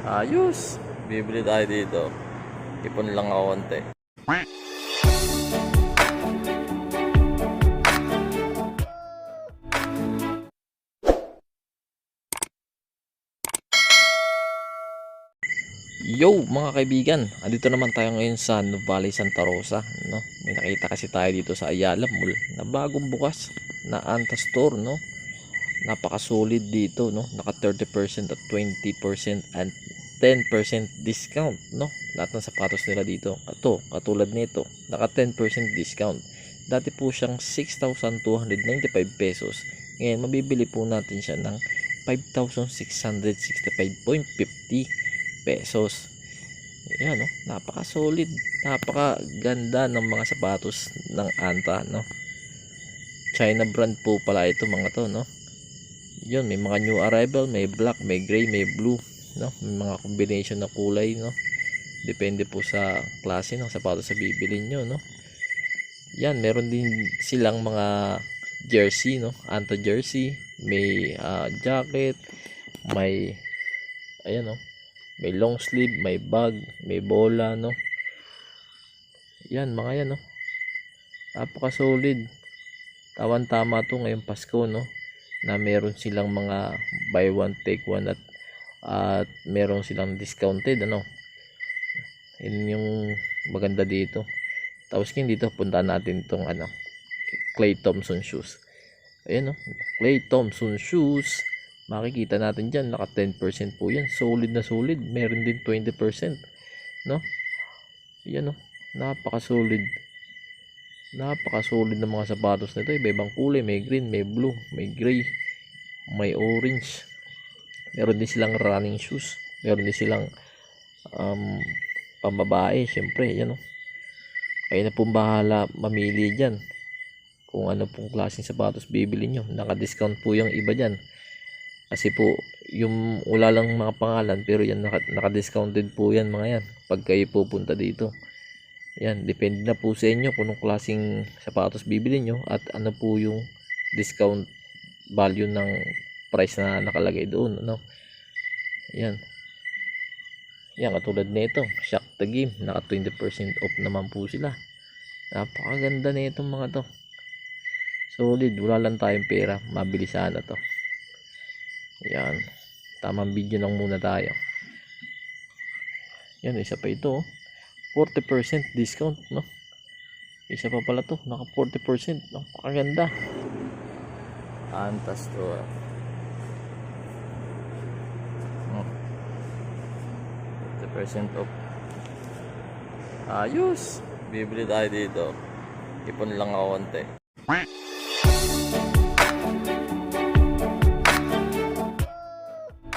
Ayos. Bibili tayo dito. Ipon lang ako konti. Yo mga kaibigan, andito naman tayo ngayon sa Nuvali, Santa Rosa, no? May nakita kasi tayo dito sa Ayala Mall na bagong bukas na Anta Store, no? Napaka-solid dito, no? Naka 30% at 20% and 10% discount, no? Lahat ng sapatos nila dito. Ito, katulad nito, naka 10% discount. Dati po siyang 6,295 pesos. Ngayon, mabibili po natin siya ng 5,665.50 pesos. Yan, no? Napaka solid, napaka ganda ng mga sapatos ng Anta, no? China brand po pala ito mga to, no? Yun, may mga new arrival, may black, may gray, may blue, no? May mga combination na kulay, no? Depende po sa klase ng sapatos sa bibilin nyo, no? Yan, meron din silang mga jersey, no? Anta jersey, may jacket, may ayan, no? May long sleeve, may bag, may bola, no? Yan, mga yan, no? Napaka solid. Tawan-tama to ngayong Pasko, no? Na meron silang mga buy one take one at meron silang discounted, ano? Yun yung maganda dito. Tapos ngayon dito puntahan natin itong ano, Clay Thompson shoes. Ayan, no? Clay Thompson shoes. Makikita natin dyan, naka 10% po yan. Solid na solid. Meron din 20%, no? Yan, no? Napaka-solid. Napaka-solid ng mga sapatos nito. Iba-ibang kulay. May green, may blue, may gray, may orange. Meron din silang running shoes. Meron din silang pambabae. Syempre, yan, no? Kayo na pong bahala mamili dyan kung ano pong klaseng sapatos bibili nyo. Naka-discount po yung iba dyan. Kasi po, yung wala lang mga pangalan, pero yan naka-discounted po yan mga yan. Pag kayo pupunta dito. Yan, depende na po sa inyo kung anong klaseng sapatos bibili nyo at ano po yung discount value ng price na nakalagay doon, ano. Yan. Yan, katulad nito, Shock the Game, naka 20% off naman po sila. Napakaganda na itong mga to. Solid, wala lang tayong pera, mabili sana to. Yan, tamang video lang muna tayo. Yan, isa pa ito, 40% discount, no? Isa pa pala to, naka 40%, napakaganda. Anta Store. 40% off. Ayos, bibili tayo dito. Ipon lang ako konti.